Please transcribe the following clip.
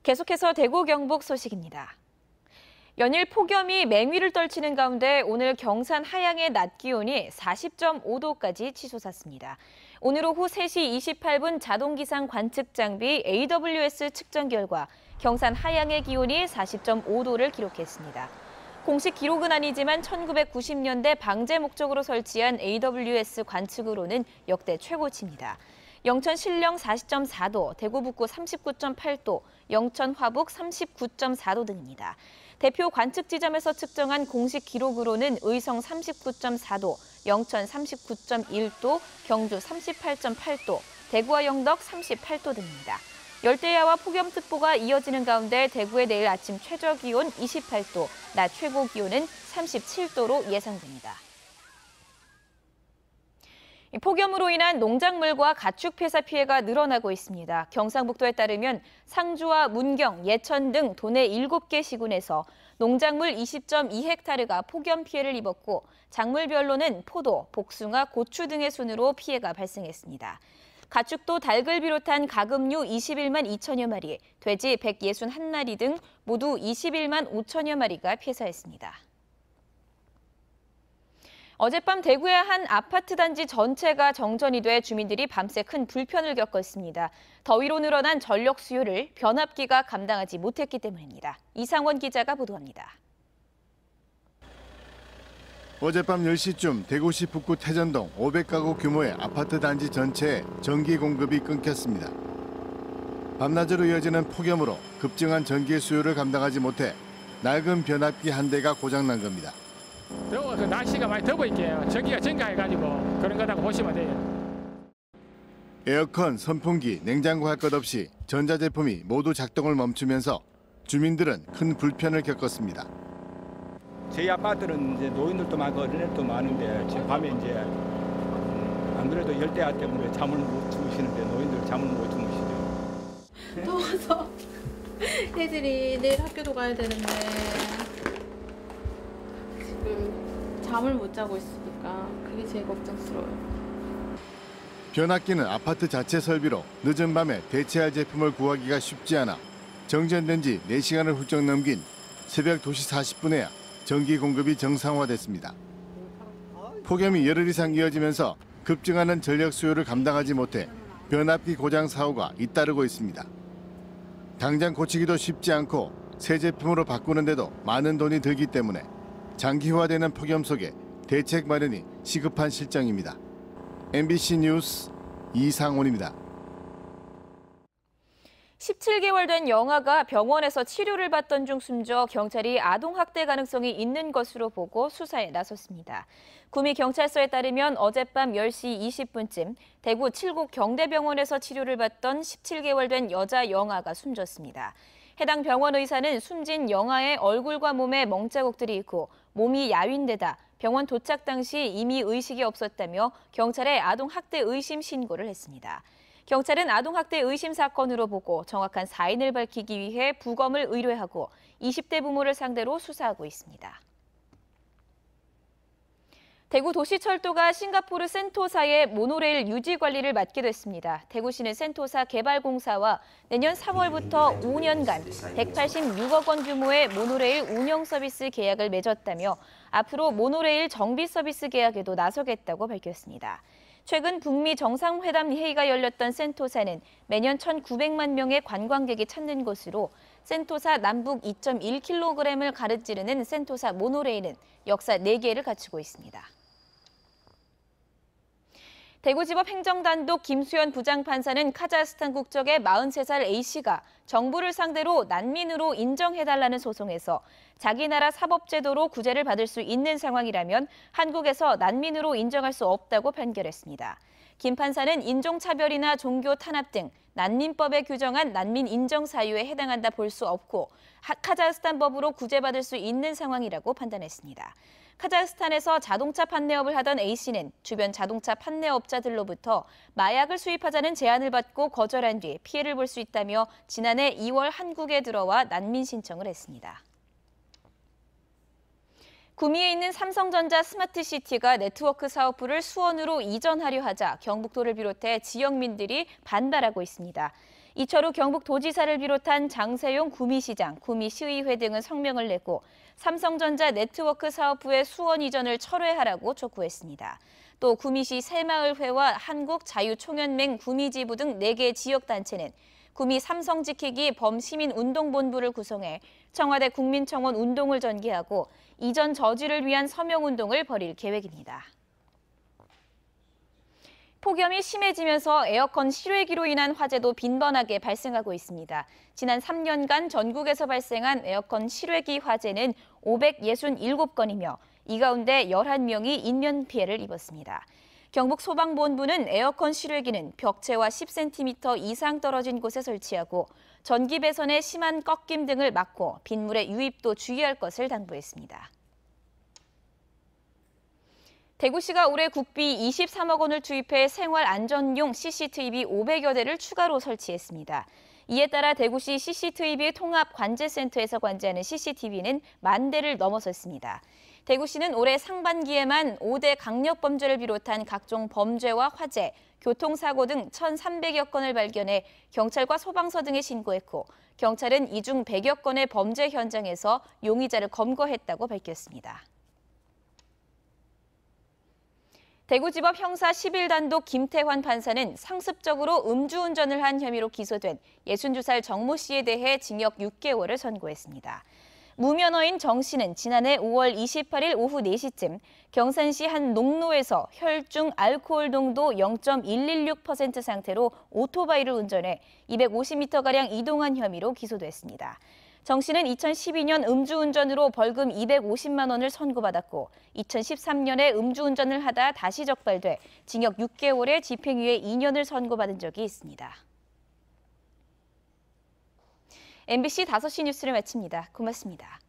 계속해서 대구 경북 소식입니다. 연일 폭염이 맹위를 떨치는 가운데 오늘 경산 하양의 낮 기온이 40.5도까지 치솟았습니다. 오늘 오후 3시 28분 자동기상 관측 장비 AWS 측정 결과 경산 하양의 기온이 40.5도를 기록했습니다. 공식 기록은 아니지만 1990년대 방제 목적으로 설치한 AWS 관측으로는 역대 최고치입니다. 영천 신령 40.4도, 대구 북구 39.8도, 영천 화북 39.4도 등입니다. 대표 관측 지점에서 측정한 공식 기록으로는 의성 39.4도, 영천 39.1도, 경주 38.8도, 대구와 영덕 38도 등입니다. 열대야와 폭염특보가 이어지는 가운데 대구의 내일 아침 최저 기온 28도, 낮 최고 기온은 37도로 예상됩니다. 폭염으로 인한 농작물과 가축 폐사 피해가 늘어나고 있습니다. 경상북도에 따르면 상주와 문경, 예천 등 도내 7개 시군에서 농작물 20.2헥타르가 폭염 피해를 입었고 작물별로는 포도, 복숭아, 고추 등의 순으로 피해가 발생했습니다. 가축도 닭을 비롯한 가금류 21만 2천여 마리, 돼지 161마리 등 모두 21만 5천여 마리가 폐사했습니다. 어젯밤 대구의 한 아파트 단지 전체가 정전이 돼 주민들이 밤새 큰 불편을 겪었습니다. 더위로 늘어난 전력 수요를 변압기가 감당하지 못했기 때문입니다. 이상원 기자가 보도합니다. 어젯밤 10시쯤 대구시 북구 태전동 500가구 규모의 아파트 단지 전체에 전기 공급이 끊겼습니다. 밤낮으로 이어지는 폭염으로 급증한 전기 수요를 감당하지 못해 낡은 변압기 한 대가 고장난 겁니다. 더워서 날씨가 많이 더워 있게요. 전기가 증가해가지고 그런 거라고 보시면 돼요. 에어컨, 선풍기, 냉장고 할 것 없이 전자제품이 모두 작동을 멈추면서 주민들은 큰 불편을 겪었습니다. 저희 아파트는 이제 노인들도 많고 어린애들도 많은데 지금 밤에 이제 안 그래도 열대야 때문에 잠을 못 주무시는데 노인들 잠을 못 주무시죠. 더워서 애들이 내일 학교도 가야 되는데 지금 잠을 못 자고 있으니까 그게 제일 걱정스러워요. 변압기는 아파트 자체 설비로 늦은 밤에 대체할 제품을 구하기가 쉽지 않아 정전된 지 4시간을 훌쩍 넘긴 새벽 2시 40분에야 전기 공급이 정상화됐습니다. 폭염이 열흘 이상 이어지면서 급증하는 전력 수요를 감당하지 못해 변압기 고장 사고가 잇따르고 있습니다. 당장 고치기도 쉽지 않고 새 제품으로 바꾸는데도 많은 돈이 들기 때문에 장기화되는 폭염 속에 대책 마련이 시급한 실정입니다. MBC 뉴스 이상원입니다. 17개월 된 영아가 병원에서 치료를 받던 중 숨져 경찰이 아동학대 가능성이 있는 것으로 보고 수사에 나섰습니다. 구미경찰서에 따르면 어젯밤 10시 20분쯤 대구 칠곡 경대병원에서 치료를 받던 17개월 된 여자 영아가 숨졌습니다. 해당 병원 의사는 숨진 영아의 얼굴과 몸에 멍자국들이 있고 몸이 야윈데다 병원 도착 당시 이미 의식이 없었다며 경찰에 아동학대 의심 신고를 했습니다. 경찰은 아동학대 의심 사건으로 보고 정확한 사인을 밝히기 위해 부검을 의뢰하고 20대 부모를 상대로 수사하고 있습니다. 대구 도시철도가 싱가포르 센토사의 모노레일 유지 관리를 맡게 됐습니다. 대구시는 센토사 개발공사와 내년 3월부터 5년간 186억 원 규모의 모노레일 운영 서비스 계약을 맺었다며 앞으로 모노레일 정비 서비스 계약에도 나서겠다고 밝혔습니다. 최근 북미 정상회담 회의가 열렸던 센토사는 매년 1,900만 명의 관광객이 찾는 곳으로 센토사 남북 2.1kg을 가르찌르는 센토사 모노레일은 역사 4개를 갖추고 있습니다. 대구지법 행정단독 김수현 부장판사는 카자흐스탄 국적의 43살 A씨가 정부를 상대로 난민으로 인정해달라는 소송에서 자기 나라 사법제도로 구제를 받을 수 있는 상황이라면 한국에서 난민으로 인정할 수 없다고 판결했습니다. 김 판사는 인종차별이나 종교 탄압 등 난민법에 규정한 난민 인정 사유에 해당한다 볼 수 없고 카자흐스탄 법으로 구제받을 수 있는 상황이라고 판단했습니다. 카자흐스탄에서 자동차 판매업을 하던 A씨는 주변 자동차 판매업자들로부터 마약을 수입하자는 제안을 받고 거절한 뒤 피해를 볼 수 있다며 지난해 2월 한국에 들어와 난민 신청을 했습니다. 구미에 있는 삼성전자 스마트시티가 네트워크 사업부를 수원으로 이전하려 하자 경북도를 비롯해 지역민들이 반발하고 있습니다. 이철우 경북도지사를 비롯한 장세용 구미시장, 구미시의회 등은 성명을 내고 삼성전자 네트워크 사업부의 수원 이전을 철회하라고 촉구했습니다. 또 구미시 새마을회와 한국자유총연맹 구미지부 등 4개 지역단체는 구미 삼성지키기 범시민운동본부를 구성해 청와대 국민청원 운동을 전개하고 이전 저지를 위한 서명운동을 벌일 계획입니다. 폭염이 심해지면서 에어컨 실외기로 인한 화재도 빈번하게 발생하고 있습니다. 지난 3년간 전국에서 발생한 에어컨 실외기 화재는 567건이며 이 가운데 11명이 인명 피해를 입었습니다. 경북소방본부는 에어컨 실외기는 벽체와 10cm 이상 떨어진 곳에 설치하고 전기 배선의 심한 꺾임 등을 막고 빗물의 유입도 주의할 것을 당부했습니다. 대구시가 올해 국비 23억 원을 투입해 생활 안전용 CCTV 500여 대를 추가로 설치했습니다. 이에 따라 대구시 CCTV 통합 관제센터에서 관제하는 CCTV는 10,000대를 넘어섰습니다. 대구시는 올해 상반기에만 5대 강력범죄를 비롯한 각종 범죄와 화재, 교통사고 등 1,300여 건을 발견해 경찰과 소방서 등에 신고했고 경찰은 이 중 100여 건의 범죄 현장에서 용의자를 검거했다고 밝혔습니다. 대구지법 형사 11단독 김태환 판사는 상습적으로 음주운전을 한 혐의로 기소된 62살 정모 씨에 대해 징역 6개월을 선고했습니다. 무면허인 정 씨는 지난해 5월 28일 오후 4시쯤 경산시 한 농로에서 혈중 알코올 농도 0.116% 상태로 오토바이를 운전해 250m가량 이동한 혐의로 기소됐습니다. 정 씨는 2012년 음주운전으로 벌금 250만 원을 선고받았고 2013년에 음주운전을 하다 다시 적발돼 징역 6개월에 집행유예 2년을 선고받은 적이 있습니다. MBC 5시 뉴스를 마칩니다. 고맙습니다.